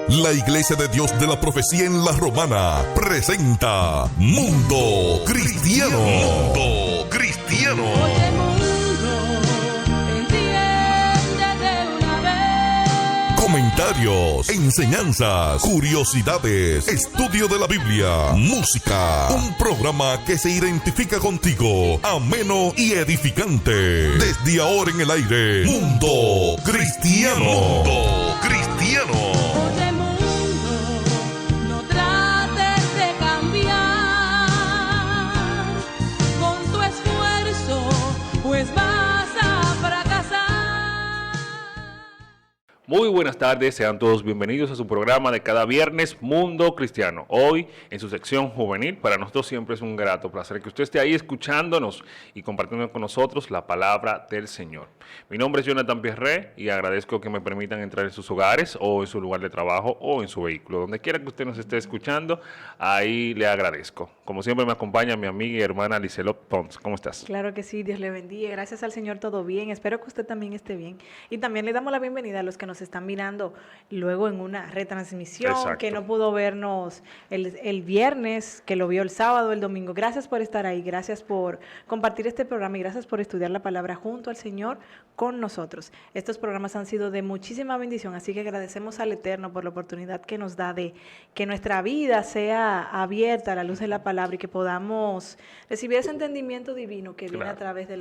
La Iglesia de Dios de la Profecía en La Romana presenta Mundo Cristiano. Mundo Cristiano. Oye, mundo, entiende de una vez. Comentarios, enseñanzas, curiosidades, estudio de la Biblia, música. Un programa que se identifica contigo, ameno y edificante. Desde ahora en el aire, Mundo Cristiano. Mundo Cristiano. Oye, mundo, no trates de cambiar con tu esfuerzo, pues vas a fracasar. Muy buenas tardes, sean todos bienvenidos a su programa de cada viernes, Mundo Cristiano. Hoy, en su sección juvenil, para nosotros siempre es un grato placer que usted esté ahí escuchándonos y compartiendo con nosotros la palabra del Señor. Mi nombre es Jonathan Pierre y agradezco que me permitan entrar en sus hogares o en su lugar de trabajo o en su vehículo. Donde quiera que usted nos esté escuchando, ahí le agradezco. Como siempre me acompaña mi amiga y hermana Liselot Pons. ¿Cómo estás? Claro que sí, Dios le bendiga. Gracias al Señor, todo bien. Espero que usted también esté bien. Y también le damos la bienvenida a los que nos están mirando luego en una retransmisión, Exacto. que no pudo vernos el viernes, que lo vio el sábado, el domingo. Gracias por estar ahí, gracias por compartir este programa y gracias por estudiar la palabra junto al Señor con nosotros. Estos programas han sido de muchísima bendición, así que agradecemos al Eterno por la oportunidad que nos da de que nuestra vida sea abierta a la luz de la palabra y que podamos recibir ese entendimiento divino que viene Claro. a través de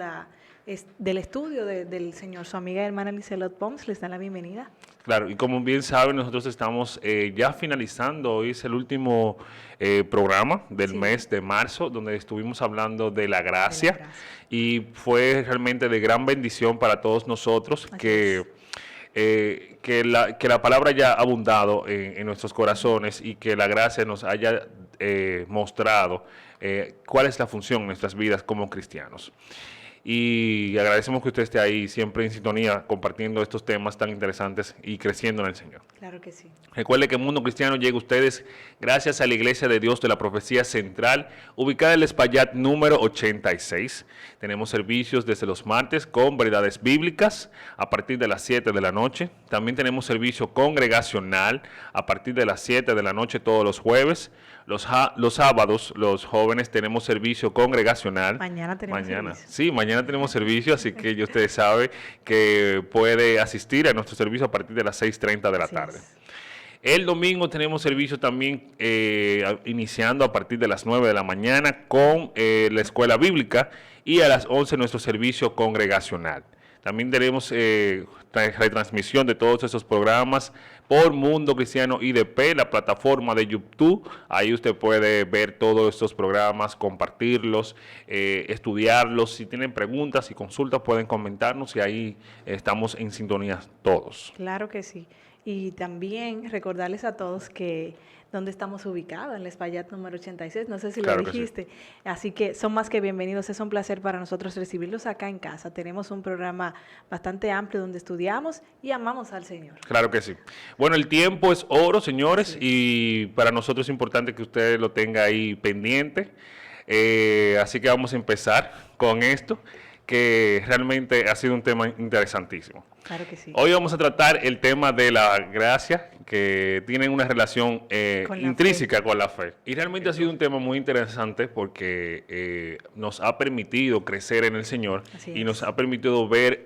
del estudio del Señor. Su amiga y hermana Liselot Pons les da la bienvenida. Claro, y como bien saben, nosotros estamos ya finalizando, hoy es el último programa del Sí. mes de marzo, donde estuvimos hablando de la gracia, De la gracia. y fue realmente de gran bendición para todos nosotros Así que la palabra haya abundado en nuestros corazones y que la gracia nos haya mostrado cuál es la función en nuestras vidas como cristianos. Y agradecemos que usted esté ahí siempre en sintonía compartiendo estos temas tan interesantes y creciendo en el Señor. Claro que sí. Recuerde que Mundo Cristiano llega a ustedes gracias a la Iglesia de Dios de la Profecía Central, ubicada en el Espaillat número 86. Tenemos servicios desde los martes con verdades bíblicas a partir de las 7 de la noche. También tenemos servicio congregacional a partir de las 7 de la noche todos los jueves. Los sábados, los jóvenes, tenemos servicio congregacional. Mañana tenemos servicio. Sí, mañana tenemos servicio, así que ya usted sabe que puede asistir a nuestro servicio a partir de las 6:30 de la Así tarde. es. El domingo tenemos servicio también iniciando a partir de las 9 de la mañana con la escuela bíblica y a las 11 nuestro servicio congregacional. También tenemos retransmisión de todos esos programas por Mundo Cristiano IDP, la plataforma de YouTube. Ahí usted puede ver todos estos programas, compartirlos, estudiarlos. Si tienen preguntas y consultas pueden comentarnos y ahí estamos en sintonía todos. Claro que sí. Y también recordarles a todos que donde estamos ubicados, en el Espaillat número 86, no sé si Claro lo que sí. dijiste. Así que son más que bienvenidos, es un placer para nosotros recibirlos acá en casa. Tenemos un programa bastante amplio donde estudiamos y amamos al Señor. Claro que sí. Bueno, el tiempo es oro, señores, y para nosotros es importante que usted lo tenga ahí pendiente. Así que vamos a empezar con esto, que realmente ha sido un tema interesantísimo. Claro que sí. Hoy vamos a tratar el tema de la gracia, que tiene una relación Con la intrínseca con la fe. Y realmente ha sido un tema muy interesante porque nos ha permitido crecer en el Señor Así y es. nos ha permitido ver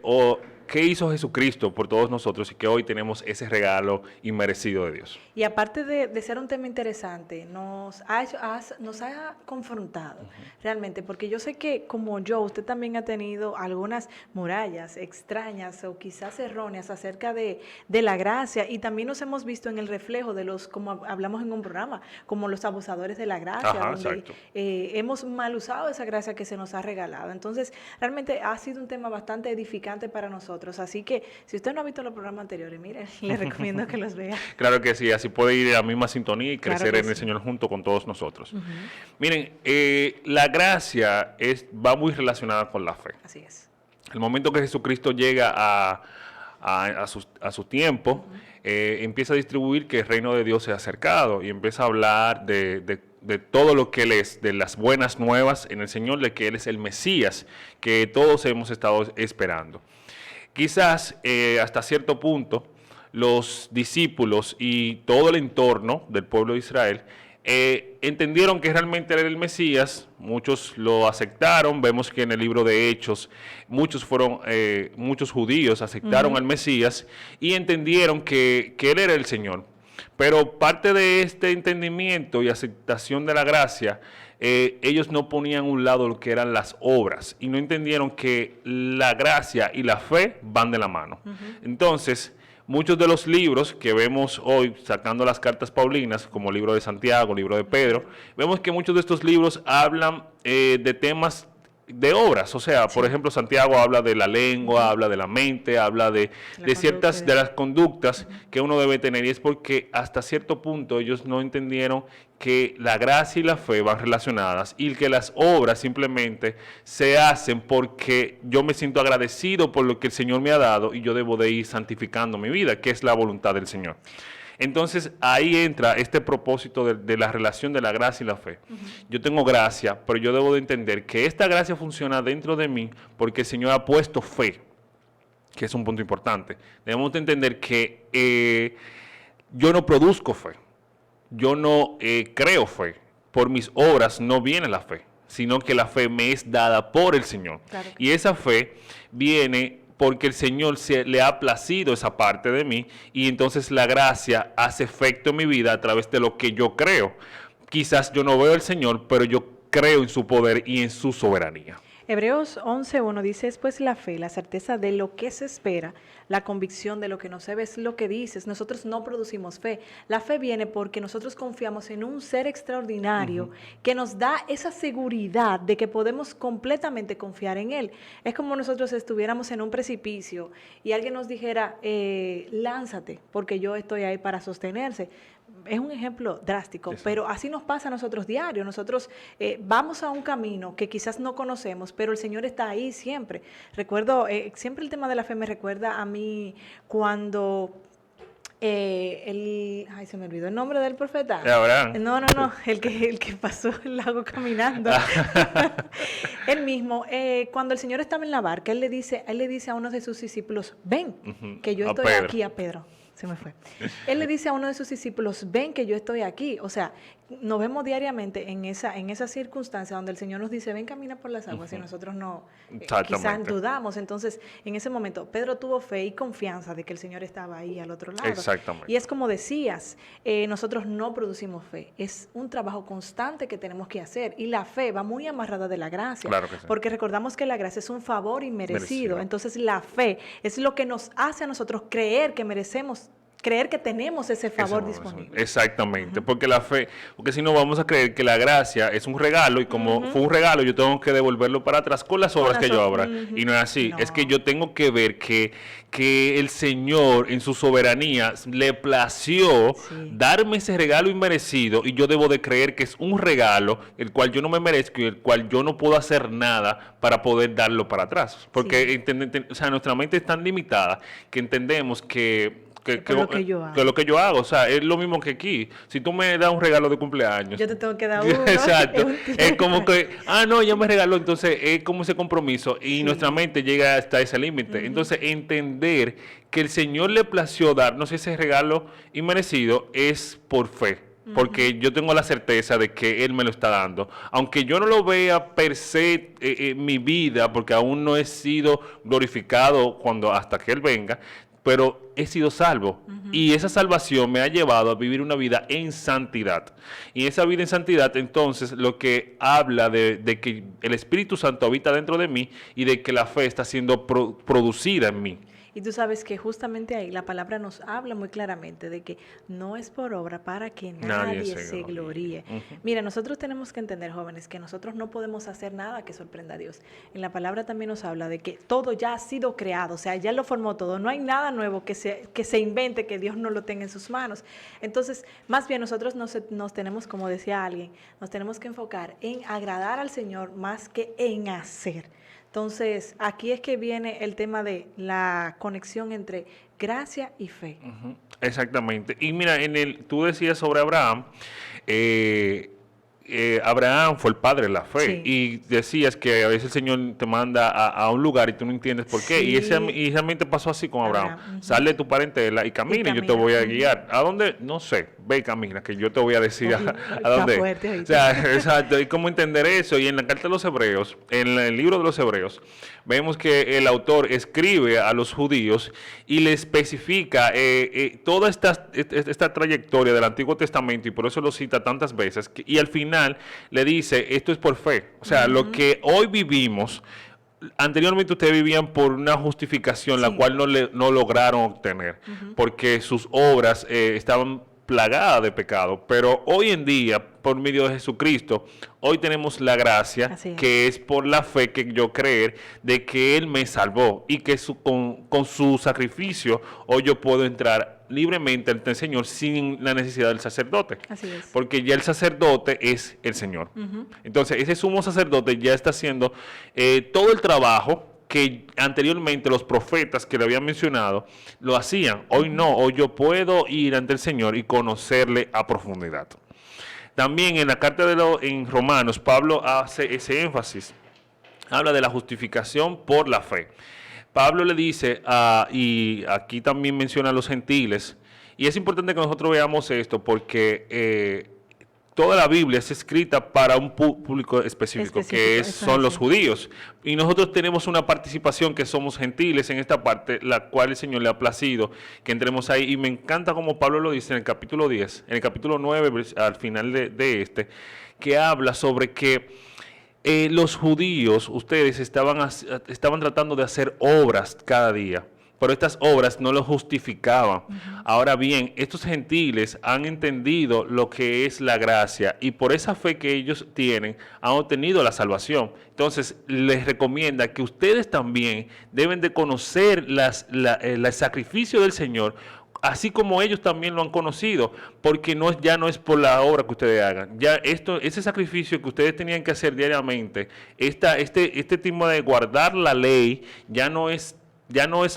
qué hizo Jesucristo por todos nosotros y que hoy tenemos ese regalo inmerecido de Dios. Y aparte de ser un tema interesante, nos ha confrontado realmente, porque yo sé que como yo, usted también ha tenido algunas murallas extrañas o quizás erróneas acerca de la gracia, y también nos hemos visto en el reflejo de los, como hablamos en un programa, como los abusadores de la gracia, Ajá, donde exacto. hemos mal usado esa gracia que se nos ha regalado. Entonces, realmente ha sido un tema bastante edificante para nosotros. Así que, si usted no ha visto los programas anteriores, mire, le recomiendo que los vea. Claro que sí, así puede ir a la misma sintonía y Claro crecer que en el sí. Señor junto con todos nosotros. Miren, la gracia va muy relacionada con la fe. Así es. El momento que Jesucristo llega a su tiempo, empieza a distribuir que el reino de Dios se ha acercado y empieza a hablar de todo lo que Él es, de las buenas nuevas en el Señor, de que Él es el Mesías, que todos hemos estado esperando. Quizás hasta cierto punto los discípulos y todo el entorno del pueblo de Israel entendieron que realmente él era el Mesías. Muchos lo aceptaron. Vemos que en el libro de Hechos muchos judíos aceptaron al Mesías y entendieron que él era el Señor. Pero parte de este entendimiento y aceptación de la gracia, ellos no ponían a un lado lo que eran las obras y no entendieron que la gracia y la fe van de la mano. Entonces, muchos de los libros que vemos hoy, sacando las cartas paulinas, como el libro de Santiago, el libro de Pedro, vemos que muchos de estos libros hablan de temas de obras. O sea, por ejemplo, Santiago habla de la lengua, habla de la mente, habla de ciertas de las conductas que uno debe tener, y es porque hasta cierto punto ellos no entendieron que la gracia y la fe van relacionadas y que las obras simplemente se hacen porque yo me siento agradecido por lo que el Señor me ha dado y yo debo de ir santificando mi vida, que es la voluntad del Señor. Entonces ahí entra este propósito de la relación de la gracia y la fe. Yo tengo gracia, pero yo debo de entender que esta gracia funciona dentro de mí porque el Señor ha puesto fe, que es un punto importante. Debemos de entender que yo no produzco fe, yo no creo fe, por mis obras no viene la fe, sino que la fe me es dada por el Señor. Claro. Y esa fe viene porque el Señor le ha placido esa parte de mí y entonces la gracia hace efecto en mi vida a través de lo que yo creo. Quizás yo no veo al Señor, pero yo creo en su poder y en su soberanía. Hebreos 11:1 dice, es pues la fe, la certeza de lo que se espera, la convicción de lo que no se ve, es lo que dices. Nosotros no producimos fe. La fe viene porque nosotros confiamos en un ser extraordinario que nos da esa seguridad de que podemos completamente confiar en Él. Es como nosotros estuviéramos en un precipicio y alguien nos dijera, lánzate, porque yo estoy ahí para sostenerse. Es un ejemplo drástico, pero así nos pasa a nosotros diario. Nosotros vamos a un camino que quizás no conocemos, pero el Señor está ahí siempre. Recuerdo, siempre el tema de la fe me recuerda a mí cuando ay, se me olvidó el nombre del profeta. Abraham. No, el que pasó el lago caminando. Él mismo, cuando el Señor estaba en la barca, él le dice a uno de sus discípulos, ven, que yo estoy aquí, a Pedro. Se me fue. Él le dice a uno de sus discípulos, ven que yo estoy aquí. O sea, nos vemos diariamente en esa circunstancia donde el Señor nos dice, ven, camina por las aguas, y nosotros no, quizás dudamos. Entonces, en ese momento, Pedro tuvo fe y confianza de que el Señor estaba ahí al otro lado. Exactamente. Y es como decías, nosotros no producimos fe. Es un trabajo constante que tenemos que hacer. Y la fe va muy amarrada de la gracia. Claro que sí. Porque recordamos que la gracia es un favor inmerecido. Entonces, la fe es lo que nos hace a nosotros creer que merecemos, creer que tenemos ese favor disponible. Exactamente, porque la fe, porque si no vamos a creer que la gracia es un regalo y como fue un regalo yo tengo que devolverlo para atrás con las obras que yo haga. Y no es así, es que yo tengo que ver que el Señor en su soberanía le plació darme ese regalo inmerecido y yo debo de creer que es un regalo el cual yo no me merezco y el cual yo no puedo hacer nada para poder darlo para atrás. Porque o sea, nuestra mente es tan limitada que entendemos que lo que yo hago, o sea, es lo mismo que aquí. Si tú me das un regalo de cumpleaños, yo te tengo que dar uno. Exacto. Es como que, no, ya me regaló, entonces es como ese compromiso y nuestra mente llega hasta ese límite. Entonces, entender que el Señor le plació darnos ese regalo inmerecido es por fe. Porque yo tengo la certeza de que Él me lo está dando. Aunque yo no lo vea per se en mi vida, porque aún no he sido glorificado hasta que Él venga, pero he sido salvo y esa salvación me ha llevado a vivir una vida en santidad. Y esa vida en santidad, entonces, lo que habla de que el Espíritu Santo habita dentro de mí y de que la fe está siendo producida en mí. Y tú sabes que justamente ahí la palabra nos habla muy claramente de que no es por obra para que nadie se gloríe. Mira, nosotros tenemos que entender, jóvenes, que nosotros no podemos hacer nada que sorprenda a Dios. En la palabra también nos habla de que todo ya ha sido creado, o sea, ya lo formó todo. No hay nada nuevo que se invente, que Dios no lo tenga en sus manos. Entonces, más bien nosotros nos tenemos, como decía alguien, nos tenemos que enfocar en agradar al Señor más que en hacer. Entonces, aquí es que viene el tema de la conexión entre gracia y fe. Exactamente. Y mira, tú decías sobre Abraham, Abraham fue el padre de la fe Sí. y decías que a veces el Señor te manda a un lugar y tú no entiendes por qué. Sí. Y realmente pasó así con Abraham. Abraham, ujú. Sale de tu parentela y camina y yo te camina, voy a ujú. guiar. ¿A dónde? No sé. Ve y camina, que yo te voy a decir Oye, a está dónde. fuerte, O oíste. sea, exacto. Y cómo entender eso. Y en la carta de los Hebreos, en el libro de los Hebreos, vemos que el autor escribe a los judíos y le especifica toda esta trayectoria del Antiguo Testamento, y por eso lo cita tantas veces, y al final le dice, esto es por fe. O sea, lo que hoy vivimos, anteriormente ustedes vivían por una justificación, la Sí. cual no lograron obtener, porque sus obras estaban plagadas de pecado. Pero hoy en día, por medio de Jesucristo, hoy tenemos la gracia, Así es. que es por la fe que yo creer de que Él me salvó y que con su sacrificio hoy yo puedo entrar libremente ante el Señor sin la necesidad del sacerdote. Así es. Porque ya el sacerdote es el Señor. Entonces, ese sumo sacerdote ya está haciendo todo el trabajo que anteriormente los profetas que le habían mencionado lo hacían. Hoy no, hoy yo puedo ir ante el Señor y conocerle a profundidad. También en la carta en Romanos, Pablo hace ese énfasis. Habla de la justificación por la fe. Pablo le dice, y aquí también menciona a los gentiles, y es importante que nosotros veamos esto porque toda la Biblia es escrita para un público específico, que Específico, son los exacto. judíos. Y nosotros tenemos una participación que somos gentiles en esta parte, la cual el Señor le ha placido que entremos ahí. Y me encanta como Pablo lo dice en el capítulo 10, en el capítulo 9, al final de este, que habla sobre que los judíos, ustedes estaban tratando de hacer obras cada día, pero estas obras no lo justificaban. Ahora bien, estos gentiles han entendido lo que es la gracia y por esa fe que ellos tienen han obtenido la salvación. Entonces les recomienda que ustedes también deben de conocer el sacrificio del Señor, así como ellos también lo han conocido, porque ya no es por la obra que ustedes hagan. Ya ese sacrificio que ustedes tenían que hacer diariamente, este tipo de guardar la ley, ya no es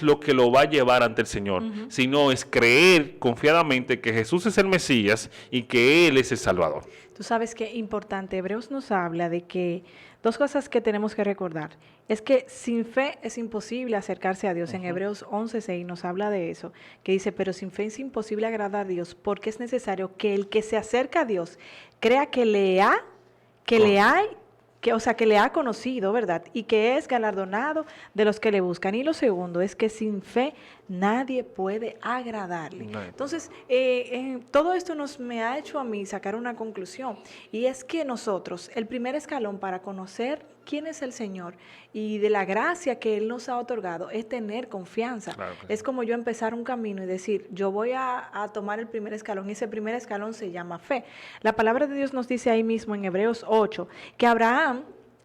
lo que lo va a llevar ante el Señor, sino es creer confiadamente que Jesús es el Mesías y que Él es el Salvador. Tú sabes qué importante, Hebreos nos habla de que dos cosas que tenemos que recordar. Es que sin fe es imposible acercarse a Dios. En Hebreos 11:6 nos habla de eso, que dice, pero sin fe es imposible agradar a Dios, porque es necesario que el que se acerca a Dios crea que le ha conocido, ¿verdad? Y que es galardonado de los que le buscan. Y lo segundo es que sin fe nadie puede agradarle. Nadie. Entonces, todo esto me ha hecho a mí sacar una conclusión, y es que nosotros, el primer escalón para conocer quién es el Señor y de la gracia que Él nos ha otorgado es tener confianza. Claro que Es sí. como yo empezar un camino y decir, yo voy a tomar el primer escalón, y ese primer escalón se llama fe. La palabra de Dios nos dice ahí mismo en Hebreos 8 que Abraham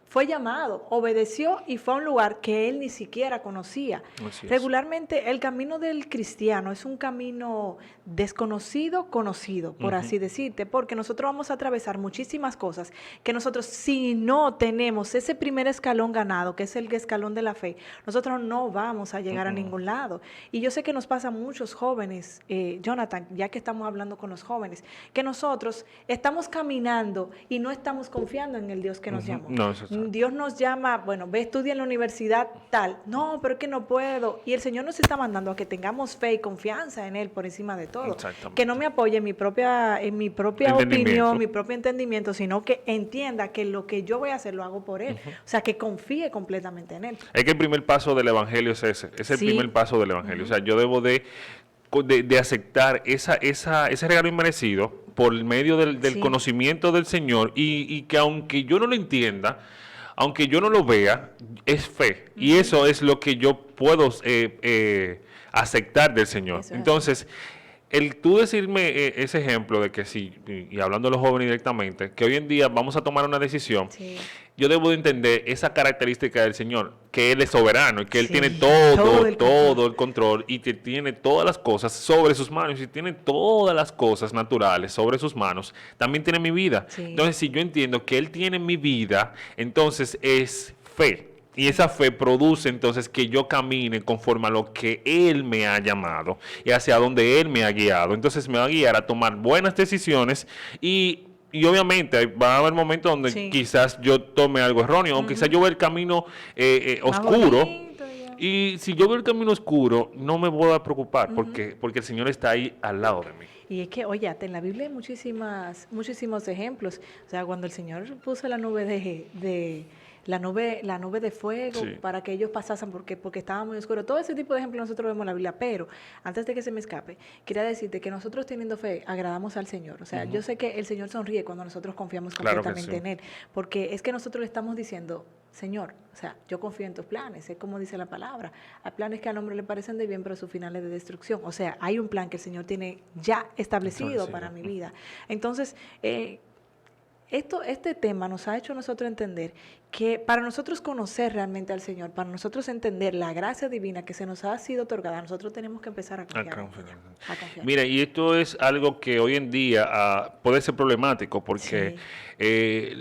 fue llamado, obedeció y fue a un lugar que él ni siquiera conocía. Así es. Regularmente el camino del cristiano es un camino desconocido, conocido, por así decirte, porque nosotros vamos a atravesar muchísimas cosas que nosotros, si no tenemos ese primer escalón ganado, que es el escalón de la fe, nosotros no vamos a llegar a ningún lado. Y yo sé que nos pasa a muchos jóvenes, Jonathan, ya que estamos hablando con los jóvenes, que nosotros estamos caminando y no estamos confiando en el Dios que nos llamó. No, eso está. Dios nos llama, bueno, ve, estudia en la universidad tal. No, pero es que no puedo. Y el Señor nos está mandando a que tengamos fe y confianza en Él por encima de todo. Exactamente. Que no me apoye en mi propia Entendimiento. opinión, mi propio entendimiento, sino que entienda que lo que yo voy a hacer lo hago por Él. O sea, que confíe completamente en Él. Es que el primer paso del Evangelio es ese. Es el Sí. primer paso del Evangelio. O sea, yo debo de aceptar ese regalo inmerecido por medio del Sí. conocimiento del Señor y que aunque yo no lo entienda, aunque yo no lo vea, es fe. Y eso es lo que yo puedo aceptar del Señor. Eso es. Entonces, el tú decirme ese ejemplo de que sí, y hablando a los jóvenes directamente, que hoy en día vamos a tomar una decisión, Sí. yo debo de entender esa característica del Señor, que Él es soberano y que Él Sí, tiene todo el todo el control y que tiene todas las cosas sobre sus manos y tiene todas las cosas naturales sobre sus manos. También tiene mi vida. Sí. Entonces, si yo entiendo que Él tiene mi vida, entonces es fe. Y esa fe produce entonces que yo camine conforme a lo que Él me ha llamado y hacia donde Él me ha guiado. Entonces me va a guiar a tomar buenas decisiones y y obviamente va a haber momentos donde Sí. quizás yo tome algo erróneo, o quizás yo vea el camino Más oscuro. bonito, ya. Y si yo veo el camino oscuro, no me voy a preocupar porque el Señor está ahí al lado de mí. Y es que, oye, en la Biblia hay muchísimos ejemplos. O sea, cuando el Señor puso la nube la nube de fuego Sí. para que ellos pasasen porque estaba muy oscuro. Todo ese tipo de ejemplos nosotros vemos en la Biblia. Pero antes de que se me escape, quería decirte que nosotros teniendo fe agradamos al Señor. O sea, yo sé que el Señor sonríe cuando nosotros confiamos Claro que completamente sí. en Él. Porque es que nosotros le estamos diciendo, Señor, o sea, yo confío en tus planes, es como dice la palabra. Hay planes que al hombre le parecen de bien, pero su final es de destrucción. O sea, hay un plan que el Señor tiene ya establecido para mi vida. Entonces, este tema nos ha hecho a nosotros entender que para nosotros conocer realmente al Señor, para nosotros entender la gracia divina que se nos ha sido otorgada, nosotros tenemos que empezar a confiar. A confiar. Mira, y esto es algo que hoy en día puede ser problemático porque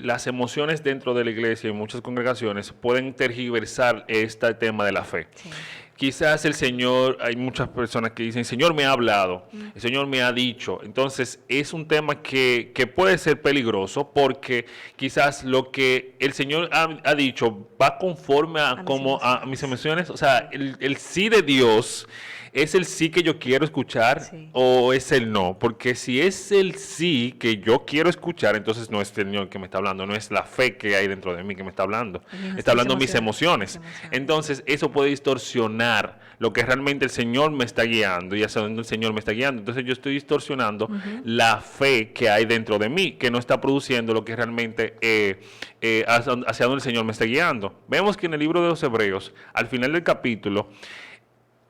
las emociones dentro de la iglesia y muchas congregaciones pueden tergiversar este tema de la fe. Sí. Quizás el Señor, hay muchas personas que dicen, el Señor me ha hablado, el Señor me ha dicho. Entonces, es un tema que puede ser peligroso porque quizás lo que el Señor ha dicho va conforme a mis emociones. O sea, el sí de Dios es el sí que yo quiero escuchar o es el no. Porque si es el sí que yo quiero escuchar, entonces no es el Señor que me está hablando, no es la fe que hay dentro de mí que me está hablando. Está hablando mis emociones. Entonces, eso puede distorsionar lo que realmente el Señor me está guiando y hacia dónde el Señor me está guiando. Entonces, yo estoy distorsionando la fe que hay dentro de mí, que no está produciendo lo que realmente hacia dónde el Señor me está guiando. Vemos que en el libro de los Hebreos, al final del capítulo,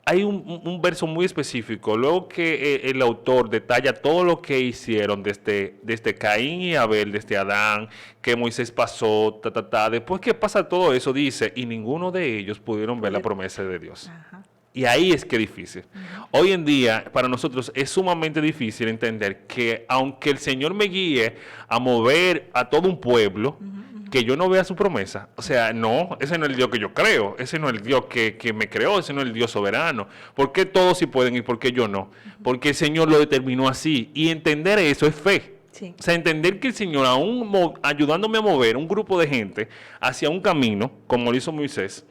hay un verso muy específico, luego que el autor detalla todo lo que hicieron desde Caín y Abel, desde Adán, que Moisés pasó, después que pasa todo eso, dice, y ninguno de ellos pudieron ver la promesa de Dios. Ajá. Y ahí es que es difícil. Hoy en día, para nosotros es sumamente difícil entender que aunque el Señor me guíe a mover a todo un pueblo, que yo no vea su promesa. O sea, no, ese no es el Dios que yo creo, ese no es el Dios que me creó, ese no es el Dios soberano. ¿Por qué todos sí pueden y por qué yo no? Porque el Señor lo determinó así. Y entender eso es fe. Sí. O sea, entender que el Señor, aún ayudándome a mover un grupo de gente hacia un camino, como lo hizo Moisés,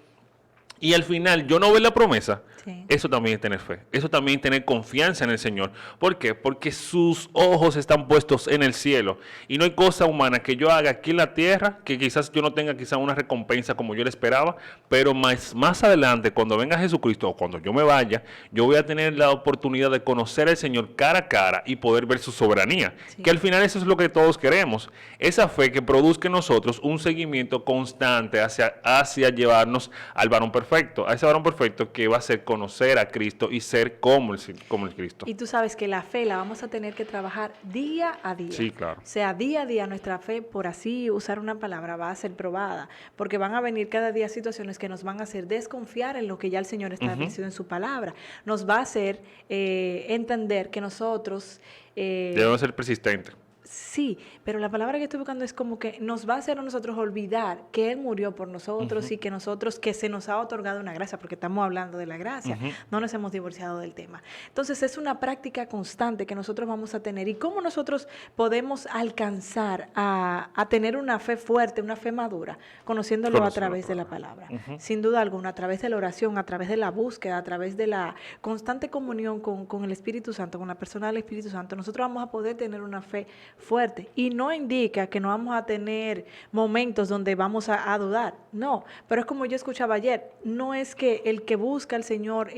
y al final yo no veo la promesa, eso también es tener fe. Eso también es tener confianza en el Señor. ¿Por qué? Porque sus ojos están puestos en el cielo. Y no hay cosa humana que yo haga aquí en la tierra que quizás yo no tenga quizás una recompensa como yo le esperaba, pero más adelante, cuando venga Jesucristo o cuando yo me vaya, yo voy a tener la oportunidad de conocer al Señor cara a cara y poder ver su soberanía. Sí. Que al final eso es lo que todos queremos. Esa fe que produzca en nosotros un seguimiento constante hacia llevarnos al varón perfecto. A ese varón perfecto que va a ser conocer a Cristo y ser como el Cristo. Y tú sabes que la fe la vamos a tener que trabajar día a día. Sí, claro. O sea, día a día nuestra fe, por así usar una palabra, va a ser probada, porque van a venir cada día situaciones que nos van a hacer desconfiar en lo que ya el Señor está establecido en su palabra. Nos va a hacer entender que nosotros... Debemos ser persistentes. Sí, pero la palabra que estoy buscando es como que nos va a hacer a nosotros olvidar que Él murió por nosotros y que se nos ha otorgado una gracia, porque estamos hablando de la gracia, no nos hemos divorciado del tema. Entonces es una práctica constante que nosotros vamos a tener. ¿Y cómo nosotros podemos alcanzar a tener una fe fuerte, una fe madura? Conociéndolo a través de la palabra. Sin duda alguna, a través de la oración, a través de la búsqueda, a través de la constante comunión con el Espíritu Santo, con la persona del Espíritu Santo, nosotros vamos a poder tener una fe fuerte. Y no indica que no vamos a tener momentos donde vamos a dudar. No, pero es como yo escuchaba ayer, no es que el que busca al Señor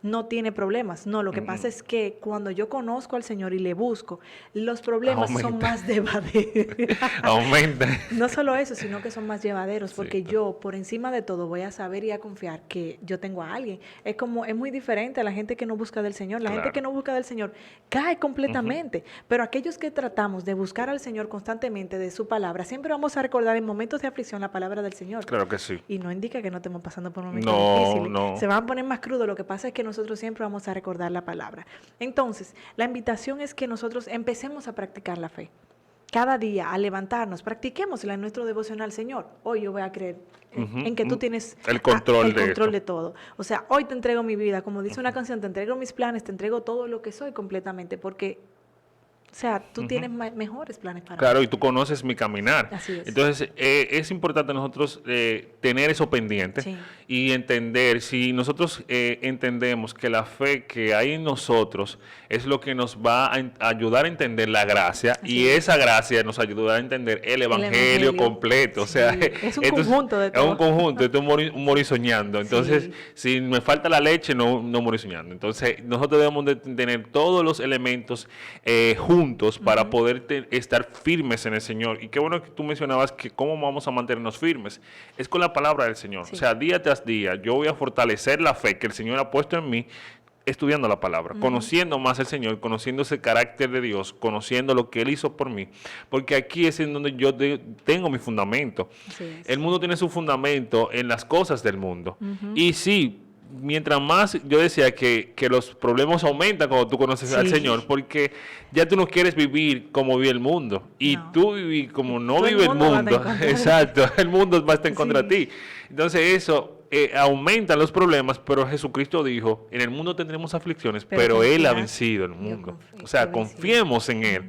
no tiene problemas. No, lo que pasa es que cuando yo conozco al Señor y le busco, los problemas son más llevaderos. Aumenta. No solo eso, sino que son más llevaderos, porque Sí, claro. yo por encima de todo voy a saber y a confiar que yo tengo a alguien. Es muy diferente a la gente que no busca del Señor. La gente Claro. que no busca del Señor cae completamente, pero aquellos que tratamos de buscar al Señor constantemente de su palabra, siempre vamos a recordar en momentos de aflicción la palabra del Señor. Claro que sí. Y no indica que no estemos pasando por momentos No, difíciles. no. Se van a poner más crudo. Lo que pasa es que nosotros siempre vamos a recordar la palabra. Entonces, la invitación es que nosotros empecemos a practicar la fe. Cada día, al levantarnos, practiquémosla en nuestro devocional. Señor, hoy yo voy a creer en que tú tienes El control de esto. de todo. O sea, hoy te entrego mi vida. Como dice una canción, te entrego mis planes, te entrego todo lo que soy completamente, porque sea, tú tienes mejores planes para Claro, mí. y tú conoces mi caminar. Así es. Entonces, es importante nosotros tener eso pendiente Sí. y entender, si nosotros entendemos que la fe que hay en nosotros es lo que nos va a ayudar a entender la gracia, Así y es. esa gracia nos ayudará a entender el evangelio evangelio. completo. O Sí, sea, es un esto conjunto de Es un todo. conjunto, esto es morir soñando. Entonces, Sí. si me falta la leche, no morir soñando. Entonces, nosotros debemos de tener todos los elementos juntos para poder estar firmes en el Señor. Y qué bueno que tú mencionabas que cómo vamos a mantenernos firmes. Es con la palabra del Señor. Sí. O sea, día tras día, yo voy a fortalecer la fe que el Señor ha puesto en mí, estudiando la palabra, conociendo más al Señor, conociendo ese carácter de Dios, conociendo lo que Él hizo por mí. Porque aquí es en donde yo tengo mi fundamento. Así es. El mundo tiene su fundamento en las cosas del mundo. Y sí, mientras más, yo decía que los problemas aumentan cuando tú conoces al Sí. Señor, porque ya tú no quieres vivir como vive el mundo. Y No. tú vivir como no Todo el vive el mundo va a estar mundo. en contra de ti. Exacto, el mundo va a estar en contra Sí. de ti. Entonces eso aumenta los problemas, pero Jesucristo dijo, en el mundo tendremos aflicciones, pero Él ha confiad, vencido el yo mundo. confío, O sea, he vencido. confiemos en Él,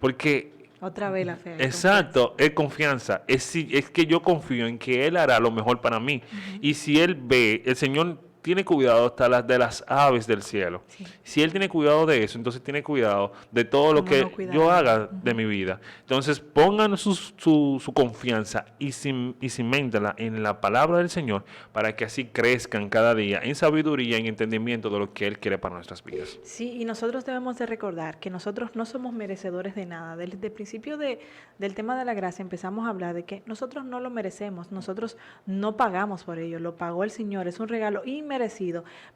porque Otra vez la fe. exacto, es confianza. Es que yo confío en que Él hará lo mejor para mí. Y si Él ve, el Señor tiene cuidado hasta de las aves del cielo. Sí. Si Él tiene cuidado de eso, entonces tiene cuidado de todo lo ¿Cómo que no cuidarlo? yo haga de mi vida. Entonces pongan su confianza y ciméntala en la palabra del Señor para que así crezcan cada día en sabiduría y en entendimiento de lo que Él quiere para nuestras vidas. Sí, y nosotros debemos de recordar que nosotros no somos merecedores de nada. Desde el principio del tema de la gracia empezamos a hablar de que nosotros no lo merecemos, nosotros no pagamos por ello, lo pagó el Señor, es un regalo inmerecido,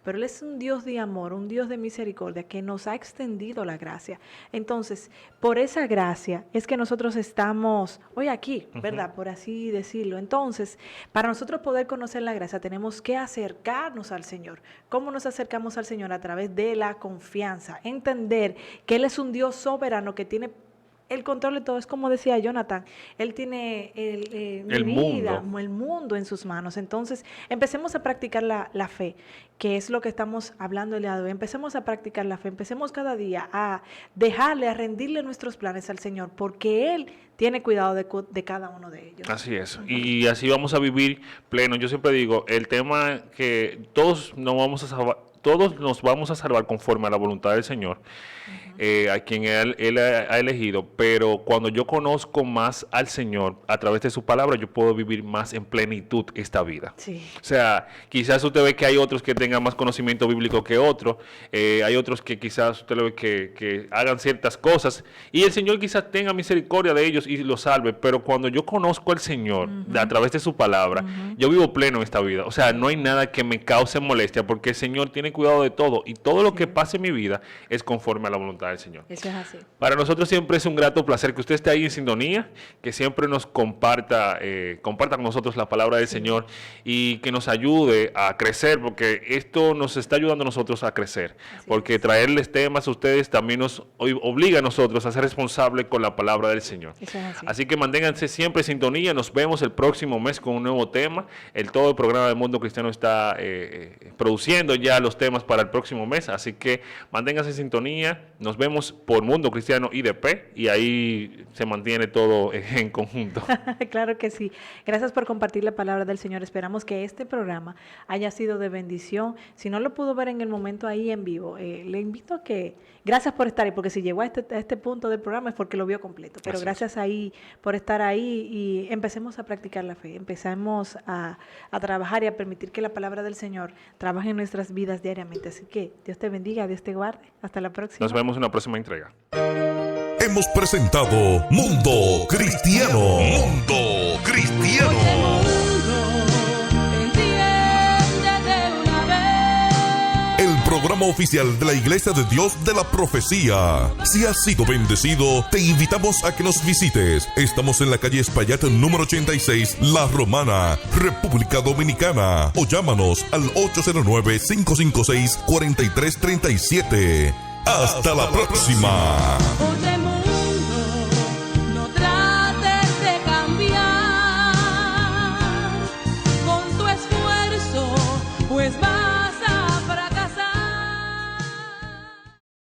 pero Él es un Dios de amor, un Dios de misericordia que nos ha extendido la gracia. Entonces, por esa gracia es que nosotros estamos hoy aquí, ¿verdad? Por así decirlo. Entonces, para nosotros poder conocer la gracia tenemos que acercarnos al Señor. ¿Cómo nos acercamos al Señor? A través de la confianza, entender que Él es un Dios soberano que tiene el control de todo. Es como decía Jonathan, Él tiene El mi vida, mundo. el mundo en sus manos. Entonces, empecemos a practicar la fe, que es lo que estamos hablando el día de hoy. Empecemos a practicar la fe, empecemos cada día a dejarle, a rendirle nuestros planes al Señor, porque Él tiene cuidado de cada uno de ellos. Así es. Y así vamos a vivir pleno. Yo siempre digo, el tema que todos nos vamos a salvar conforme a la voluntad del Señor, a quien él ha elegido, pero cuando yo conozco más al Señor a través de su palabra, yo puedo vivir más en plenitud esta vida. Sí. O sea, quizás usted ve que hay otros que tengan más conocimiento bíblico que otros, hay otros que quizás usted lo ve que hagan ciertas cosas, y el Señor quizás tenga misericordia de ellos y los salve, pero cuando yo conozco al Señor a través de su palabra, yo vivo pleno en esta vida. O sea, no hay nada que me cause molestia, porque el Señor tiene cuidado de todo, y todo lo que pase en mi vida es conforme a la voluntad del Señor. Eso es así. Para nosotros siempre es un grato placer que usted esté ahí en sintonía, que siempre nos comparta con nosotros la palabra del Señor y que nos ayude a crecer, porque esto nos está ayudando a nosotros a crecer, porque traerles temas a ustedes también nos obliga a nosotros a ser responsables con la palabra del Señor. Eso es así. Así que manténganse siempre en sintonía, nos vemos el próximo mes con un nuevo tema. Todo el programa del Mundo Cristiano está produciendo ya los temas para el próximo mes, así que manténganse en sintonía, nos vemos por Mundo Cristiano IDP y ahí se mantiene todo en conjunto. Claro que sí. Gracias por compartir la palabra del Señor. Esperamos que este programa haya sido de bendición. Si no lo pudo ver en el momento ahí en vivo, le invito a que, gracias por estar ahí, porque si llegó a este punto del programa es porque lo vio completo. Pero Así es. gracias ahí por estar ahí y empecemos a practicar la fe. Empezamos a trabajar y a permitir que la palabra del Señor trabaje en nuestras vidas diariamente. Así que Dios te bendiga, Dios te guarde. Hasta la próxima. Nos vemos en la próxima entrega. Hemos presentado Mundo Cristiano. Mundo Cristiano. Entiende de una vez. El programa oficial de la Iglesia de Dios de la Profecía. Si has sido bendecido, te invitamos a que nos visites. Estamos en la calle Espaillat número 86, La Romana, República Dominicana. O llámanos al 809-556-4337. Hasta la próxima. Otra